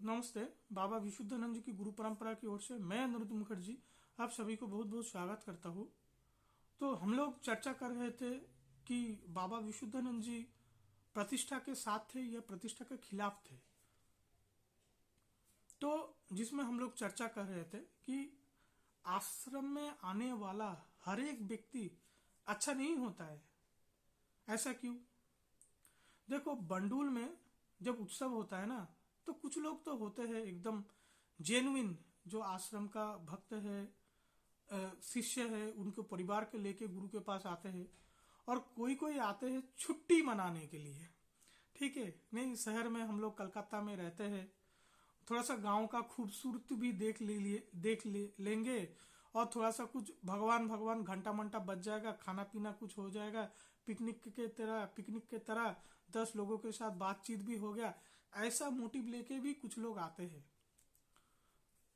नमस्ते। बाबा विशुद्धानंद जी की गुरु परंपरा की ओर से मैं अनिरुद्ध मुखर्जी आप सभी को बहुत बहुत स्वागत करता हूँ। तो हम लोग चर्चा कर रहे थे कि बाबा विशुद्धानंद जी प्रतिष्ठा के साथ थे या प्रतिष्ठा के खिलाफ थे। तो जिसमें हम लोग चर्चा कर रहे थे कि आश्रम में आने वाला हर एक व्यक्ति अच्छा नहीं होता है। ऐसा क्यों? देखो, बंडूल में जब उत्सव होता है ना, तो कुछ लोग तो होते हैं एकदम जेन्युइन, जो आश्रम का भक्त है, शिष्य है, उनके परिवार के लेके गुरु के पास आते हैं। और कोई कोई आते हैं छुट्टी मनाने के लिए। ठीक है, नहीं, शहर में हम लोग कलकत्ता में रहते हैं, थोड़ा सा गांव का खूबसूरती भी लेंगे। और थोड़ा सा कुछ भगवान भगवान घंटा मंटा बज जाएगा, खाना पीना कुछ हो जाएगा, पिकनिक के तरह 10 लोगों के साथ बातचीत भी हो गया। ऐसा मोटिव लेके भी कुछ लोग आते हैं।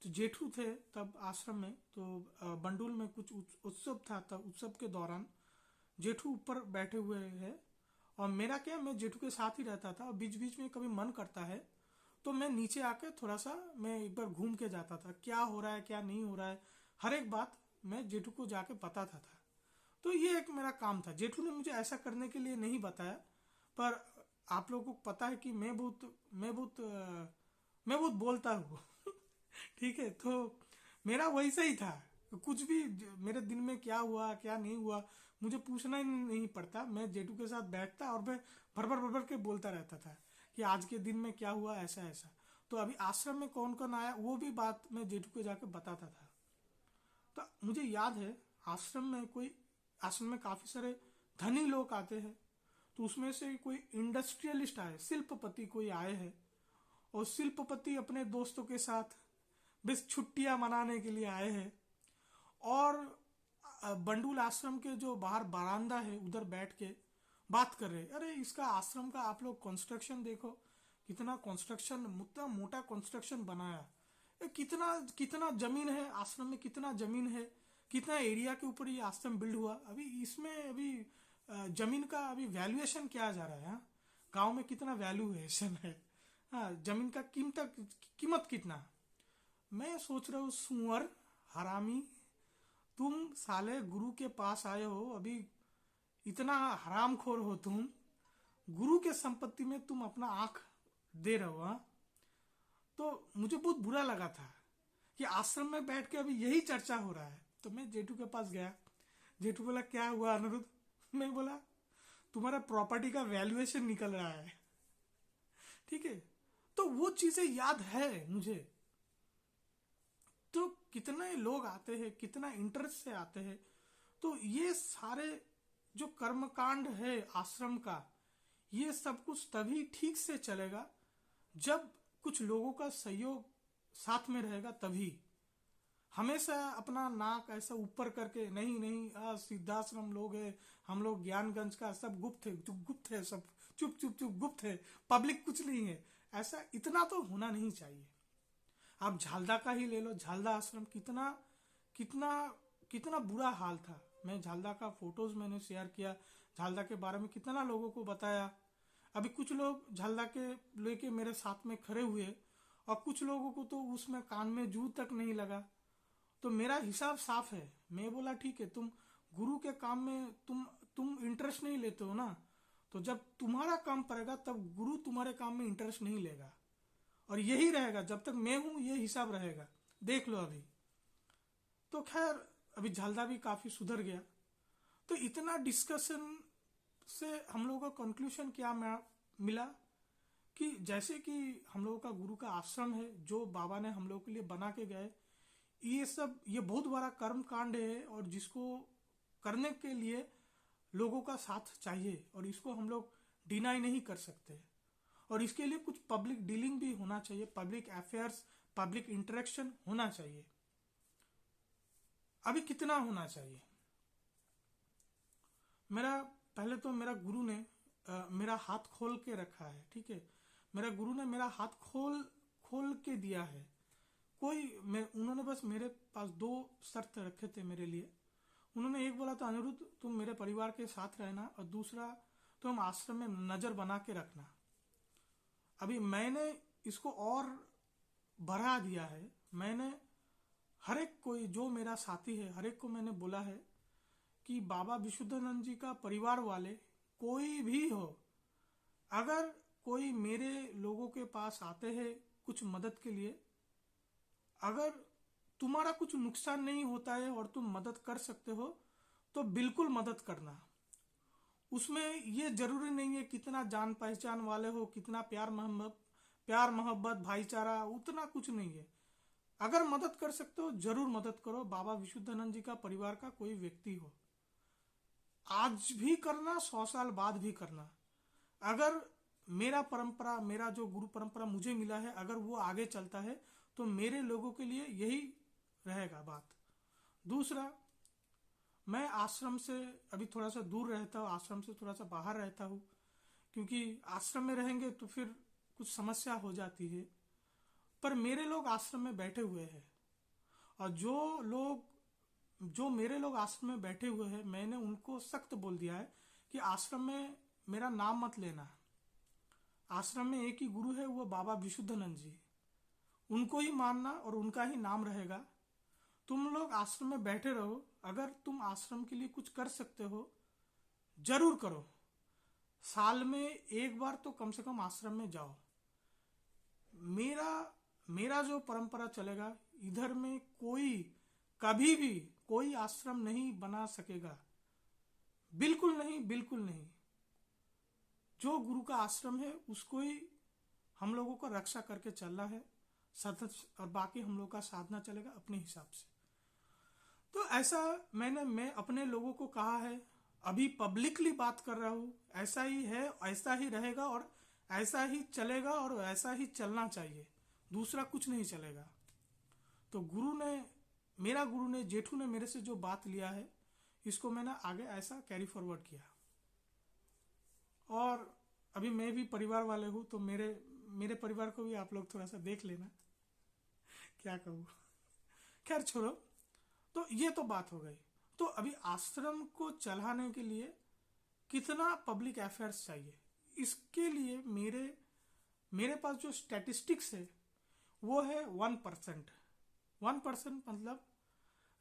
तो जेठू थे तब आश्रम में, तो बंडूल में कुछ उत्सव था। तब उत्सव के दौरान जेठू ऊपर बैठे हुए हैं और मेरा क्या, मैं जेठू के साथ ही रहता था। और बीच बीच में कभी मन करता है तो मैं नीचे आके थोड़ा सा मैं एक बार घूम के जाता था, क्या हो रहा है क्या नहीं हो रहा है, हर एक बात मैं जेठू को जाके बताता था। तो ये एक मेरा काम था। जेठू ने मुझे ऐसा करने के लिए नहीं बताया, पर आप लोगों को पता है कि मैं बहुत बोलता हूँ। ठीक है, तो मेरा वैसा ही था। कुछ भी मेरे दिन में क्या हुआ क्या नहीं हुआ मुझे पूछना ही नहीं पड़ता। मैं जेठू के साथ बैठता और मैं भर भर के बोलता रहता था कि आज के दिन में क्या हुआ, ऐसा ऐसा। तो अभी आश्रम में कौन कौन आया वो भी बात मैं जेठू को जाके बताता था। तो मुझे याद है, आश्रम में काफी सारे धनी लोग आते हैं। तो उसमें से कोई इंडस्ट्रियलिस्ट आए, शिल्पपति कोई आए हैं। और शिल्पपति अपने दोस्तों के साथ बस छुट्टियां मनाने के लिए आए हैं। और बंडूल आश्रम के जो बाहर बरामदा है उधर बैठ के बात कर रहे हैं, अरे इसका आश्रम का आप लोग कंस्ट्रक्शन देखो, कितना कंस्ट्रक्शन, इतना मोटा कंस्ट्रक्शन बनाया। कितना कितना जमीन है आश्रम में, कितना जमीन है, कितना एरिया के ऊपर ये आश्रम बिल्ड हुआ। अभी इसमें अभी जमीन का अभी वैल्यूएशन क्या जा रहा है? हाँ? गांव में कितना वैल्यूएशन है? हाँ, जमीन का कीमत कितना? मैं सोच रहा हूँ, सुअर हरामी, तुम साले गुरु के पास आए हो, अभी इतना हरामखोर हो तुम, गुरु के संपत्ति में तुम अपना आंख दे रहे हो। हाँ? तो मुझे बहुत बुरा लगा था कि आश्रम में बैठ के अभी यही चर्चा हो रहा है। तो मैं जेठू के पास गया। जेठू बोला, क्या हुआ अनिरुद्ध? मैं बोला, तुम्हारा प्रॉपर्टी का वैल्यूएशन निकल रहा है। ठीक है, तो वो चीजें याद है मुझे। तो कितने लोग आते हैं, कितना इंटरेस्ट से आते हैं। तो ये सारे जो कर्मकांड है आश्रम का, ये सब कुछ तभी ठीक से चलेगा जब कुछ लोगों का सहयोग साथ में रहेगा। तभी हमेशा अपना नाक ऐसा ऊपर करके, नहीं नहीं सिद्धाश्रम लोग है, हम लोग ज्ञानगंज का, सब गुप्त है, गुप्त है, सब चुप चुप चुप गुप्त है, पब्लिक कुछ नहीं है, ऐसा इतना तो होना नहीं चाहिए। आप झालदा का ही ले लो, झालदा आश्रम कितना कितना कितना बुरा हाल था। मैं झालदा का फोटोज मैंने शेयर किया, झालदा के बारे में कितना लोगों को बताया। अभी कुछ लोग झालदा के लेके मेरे साथ में खड़े हुए और कुछ लोगों को तो उसमें कान में जू तक नहीं लगा। तो मेरा हिसाब साफ है। मैं बोला, ठीक है, तुम गुरु के काम में तुम इंटरेस्ट नहीं लेते हो ना, तो जब तुम्हारा काम पड़ेगा तब गुरु तुम्हारे काम में इंटरेस्ट नहीं लेगा। और यही रहेगा जब तक मैं हूं, ये हिसाब रहेगा, देख लो अभी। तो खैर, अभी झालदा भी काफी सुधर गया। तो इतना डिस्कशन से हम लोगों का कंक्लूजन क्या मिला कि जैसे कि हम लोगों का गुरु का आश्रम है जो बाबा ने हम लोगों के लिए बना के गए, ये बहुत बड़ा कर्म कांड है और जिसको करने के लिए लोगों का साथ चाहिए और इसको हम लोग डिनाई नहीं कर सकते। और इसके लिए कुछ पब्लिक डीलिंग भी होना चाहिए, पब्लिक अफेयर्स, पब्लिक इंटरेक्शन होना चाहिए। अभी कितना होना चाहिए? पहले तो मेरा गुरु ने मेरा हाथ खोल के रखा है। ठीक है, मेरा गुरु ने मेरा हाथ खोल खोल के दिया है। उन्होंने बस मेरे पास 2 शर्त रखे थे मेरे लिए। उन्होंने एक बोला था, अनिरुद्ध तुम मेरे परिवार के साथ रहना, और दूसरा तुम आश्रम में नजर बना के रखना। अभी मैंने इसको और बढ़ा दिया है। मैंने हर एक कोई जो मेरा साथी है हर एक को मैंने बोला है कि बाबा विशुद्धानंद जी का परिवार वाले कोई भी हो, अगर कोई मेरे लोगों के पास आते हैं कुछ मदद के लिए, अगर तुम्हारा कुछ नुकसान नहीं होता है और तुम मदद कर सकते हो तो बिल्कुल मदद करना। उसमें ये जरूरी नहीं है कितना जान पहचान वाले हो, कितना प्यार मोहब्बत भाईचारा, उतना कुछ नहीं है। अगर मदद कर सकते हो जरूर मदद करो। बाबा विशुद्धानंद जी का परिवार का कोई व्यक्ति हो, आज भी करना, 100 साल बाद भी करना। अगर मेरा परंपरा, मेरा जो गुरु परंपरा मुझे मिला है, अगर वो आगे चलता है तो मेरे लोगों के लिए यही रहेगा बात। दूसरा, मैं आश्रम से अभी थोड़ा सा दूर रहता हूँ, आश्रम से थोड़ा सा बाहर रहता हूँ, क्योंकि आश्रम में रहेंगे तो फिर कुछ समस्या हो जाती है। पर मेरे लोग आश्रम में बैठे हुए हैं, और जो मेरे लोग आश्रम में बैठे हुए हैं, मैंने उनको सख्त बोल दिया है कि आश्रम में मेरा नाम मत लेना। आश्रम में एक ही गुरु है, वो बाबा विशुद्धानंद जी, उनको ही मानना और उनका ही नाम रहेगा। तुम लोग आश्रम में बैठे रहो, अगर तुम आश्रम के लिए कुछ कर सकते हो जरूर करो। साल में एक बार तो कम से कम आश्रम में जाओ। मेरा जो परंपरा चलेगा, इधर में कोई कभी भी कोई आश्रम नहीं बना सकेगा, बिल्कुल नहीं, बिल्कुल नहीं। जो गुरु का आश्रम है उसको ही हम लोगों को रक्षा करके चलना है, और बाकी हम लोग का साधना चलेगा अपने हिसाब से। तो ऐसा मैं अपने लोगों को कहा है, अभी पब्लिकली बात कर रहा हूँ, ऐसा ही है, ऐसा ही रहेगा और ऐसा ही चलेगा और ऐसा ही चलना चाहिए, दूसरा कुछ नहीं चलेगा। तो मेरा गुरु ने, जेठू ने मेरे से जो बात लिया है, इसको मैंने आगे ऐसा कैरी फॉरवर्ड किया। और अभी मैं भी परिवार वाले हूँ, तो मेरे परिवार को भी आप लोग थोड़ा सा देख लेना, क्या कहूँ। खैर छोड़ो, तो ये तो बात हो गई। तो अभी आश्रम को चलाने के लिए कितना पब्लिक अफेयर्स चाहिए, इसके लिए मेरे पास जो स्टैटिस्टिक्स है वो है 1%। 1% मतलब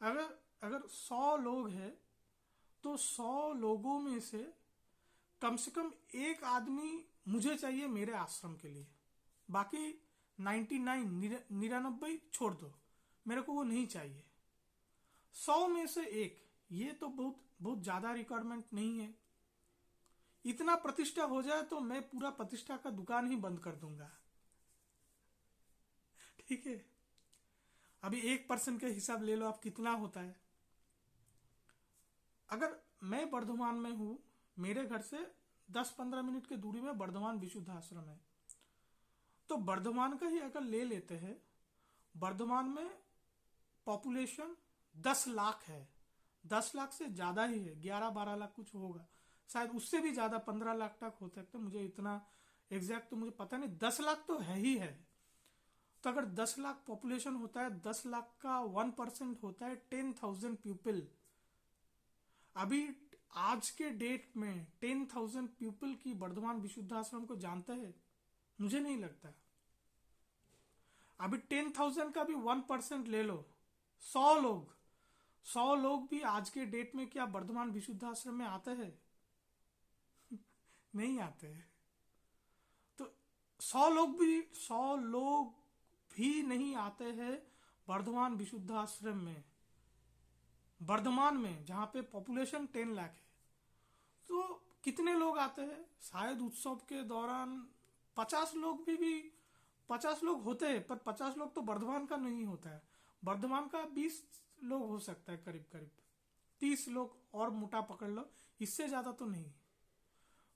अगर 100 लोग हैं तो 100 लोगों में से कम एक आदमी मुझे चाहिए मेरे आश्रम के लिए। बाकी 99 छोड़ दो, मेरे को वो नहीं चाहिए। 100 में से एक, ये तो बहुत ज्यादा रिक्वायरमेंट नहीं है। इतना प्रतिष्ठा हो जाए तो मैं पूरा प्रतिष्ठा का दुकान ही बंद कर दूंगा, ठीक है। अभी 1% के हिसाब ले लो आप, कितना होता है। अगर मैं बर्धमान में हूं, मेरे घर से 10-15 मिनट की दूरी में बर्धमान विशुद्ध आश्रम है, तो बर्धमान का ही अगर ले लेते हैं, बर्धमान में पॉपुलेशन 10 लाख है। 10 लाख से ज्यादा ही है, 11-12 लाख कुछ होगा, शायद उससे भी ज्यादा, 15 लाख तक हो सकता है, मुझे इतना एग्जैक्ट तो मुझे पता नहीं। 10 लाख तो है ही है। तो अगर 10 लाख पॉपुलेशन होता है, 10 लाख का 1% होता है 10,000 पीपल। अभी आज के डेट में 10,000 पीपल की बर्धमान विशुद्धाश्रम को जानते हैं? मुझे नहीं लगता। अभी 10,000 का भी 1% ले लो, 100 लोग भी आज के डेट में क्या बर्धमान विशुद्धाश्रम में आते हैं? नहीं आते हैं। तो 100 लोग भी नहीं आते हैं बर्धमान विशुद्धाश्रम में, बर्धमान में जहां पे पॉपुलेशन 10 लाख है। तो कितने लोग आते हैं? शायद उत्सव के दौरान 50 लोग भी 50 लोग होते हैं, पर 50 लोग तो बर्धमान का नहीं होता है। बर्धमान का 20 लोग हो सकता है, करीब 30 लोग और मोटा पकड़ लो, इससे ज्यादा तो नहीं।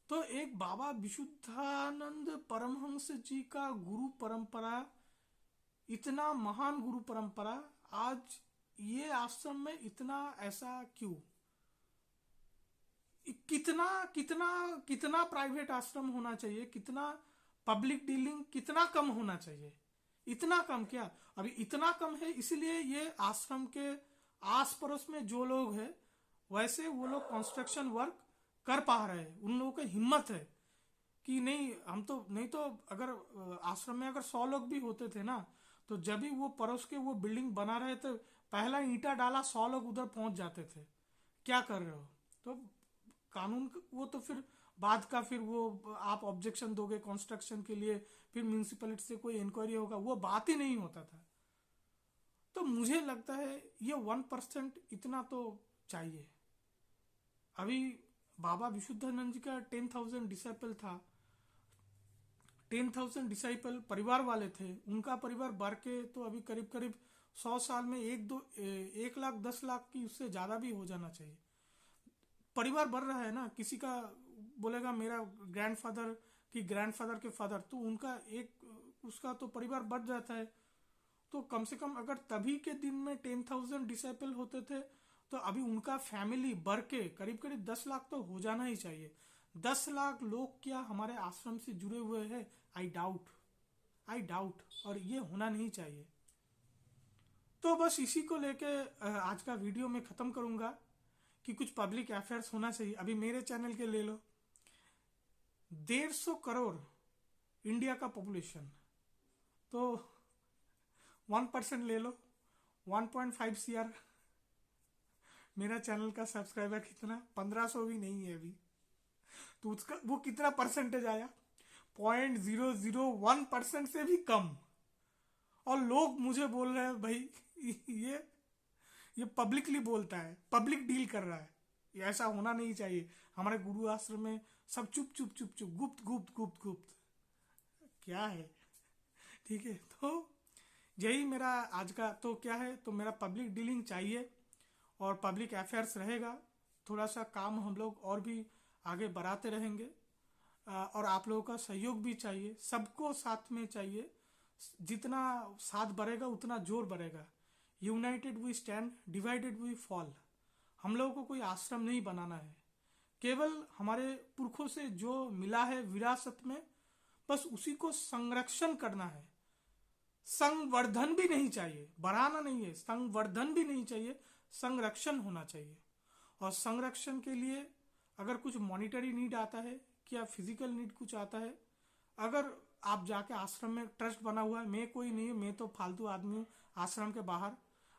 तो एक बाबा विशुद्धानंद परमहंस जी का गुरु परंपरा, इतना महान गुरु परंपरा, आज ये आश्रम में इतना ऐसा क्यों? कितना प्राइवेट आश्रम होना चाहिए, कितना पब्लिक डीलिंग कितना कम होना चाहिए। इतना कम क्या? अभी इतना कम है, इसलिए ये आश्रम के आस पड़ोस में जो लोग हैं, वैसे वो लोग कंस्ट्रक्शन वर्क कर पा रहे हैं। उन लोगों की हिम्मत है कि नहीं, हम तो नहीं, तो अगर आश्रम में अगर 100 लोग भी होते थे ना, तो जब भी वो पड़ोस के वो बिल्डिंग बना रहे थे, पहला ईंटा डाला 100 लोग उधर पहुंच जाते थे, क्या कर रहे हो? तो कानून वो तो फिर बाद का, फिर वो आप ऑब्जेक्शन दोगे कंस्ट्रक्शन के लिए, फिर म्यूनिसिपैलिटी से कोई इंक्वायरी होगा, वो बात ही नहीं होता था। तो मुझे लगता है ये 1% इतना तो चाहिए। अभी बाबा विशुद्धानंद जी का 10,000 डिसाइपल था, 10,000 डिसाइपल परिवार वाले थे, उनका परिवार बढ़ के तो अभी करीब करीब 100 साल में 1 लाख 10 लाख की उससे ज्यादा भी हो जाना चाहिए। परिवार बढ़ रहा है ना, किसी का बोलेगा मेरा ग्रैंडफादर की ग्रैंडफादर के फादर, तो उनका एक उसका तो परिवार बढ़ जाता है। तो कम से कम अगर तभी के दिन में 10,000 डिसाइपल होते थे, तो अभी उनका फैमिली बढ़ के करीब करीब 10 लाख तो हो जाना ही चाहिए। 10 लाख लोग क्या हमारे आश्रम से जुड़े हुए हैं? आई डाउट, और ये होना नहीं चाहिए। तो बस इसी को लेके आज का वीडियो में खत्म करूंगा कि कुछ पब्लिक अफेयर्स होना चाहिए। अभी मेरे चैनल के ले लो, 150 करोड़ इंडिया का पॉपुलेशन, तो 1% ले लो, 1.5 CR। मेरा चैनल का सब्सक्राइबर कितना? 1500 भी नहीं है अभी, तो उसका वो कितना परसेंटेज आया? 0.001% से भी कम। और लोग मुझे बोल रहे हैं भाई ये ये पब्लिकली बोलता है, पब्लिक डील कर रहा है, ये ऐसा होना नहीं चाहिए। हमारे गुरु आश्रम में सब चुप चुप चुप चुप, गुप्त गुप्त गुप्त गुप्त, क्या है? ठीक है, तो यही मेरा आज का तो क्या है, तो मेरा पब्लिक डीलिंग चाहिए और पब्लिक अफेयर्स रहेगा। थोड़ा सा काम हम लोग और भी आगे बढ़ाते रहेंगे, और आप लोगों का सहयोग भी चाहिए, सबको साथ में चाहिए। जितना साथ बढ़ेगा उतना जोर बढ़ेगा। United we stand, divided we fall. हम लोगों को कोई आश्रम नहीं बनाना है, केवल हमारे पुरखों से जो मिला है विरासत में, बस उसी को संरक्षण करना है। संवर्धन भी नहीं चाहिए, बढ़ाना नहीं है, संवर्धन भी नहीं चाहिए, संरक्षण होना चाहिए। और संरक्षण के लिए अगर कुछ मॉनिटरी नीड आता है या फिजिकल नीड कुछ आता है, अगर आप जाके आश्रम में, ट्रस्ट बना हुआ है, मैं कोई नहीं है, मैं तो फालतू आदमी हूँ आश्रम के बाहर,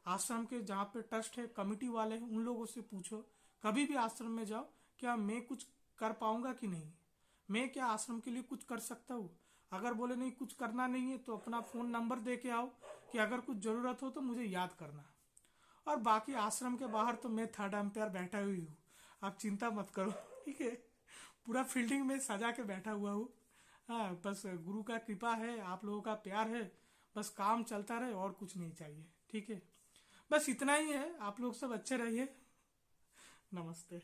आश्रम के जहाँ पे ट्रस्ट है, कमिटी वाले हैं, उन लोगों से पूछो। कभी भी आश्रम में जाओ, क्या मैं कुछ कर पाऊंगा कि नहीं, मैं क्या आश्रम के लिए कुछ कर सकता हूँ? अगर बोले नहीं कुछ करना नहीं है, तो अपना फोन नंबर दे के आओ कि अगर कुछ जरूरत हो तो मुझे याद करना। और बाकी आश्रम के बाहर तो मैं थर्ड एम्पायर बैठा हुई हूँ, आप चिंता मत करो, ठीक है? पूरा फील्डिंग में सजा के बैठा हुआ हूँ। हाँ, बस गुरु का कृपा है, आप लोगों का प्यार है, बस काम चलता रहे और कुछ नहीं चाहिए, ठीक है? बस इतना ही है। आप लोग सब अच्छे रहिए। नमस्ते।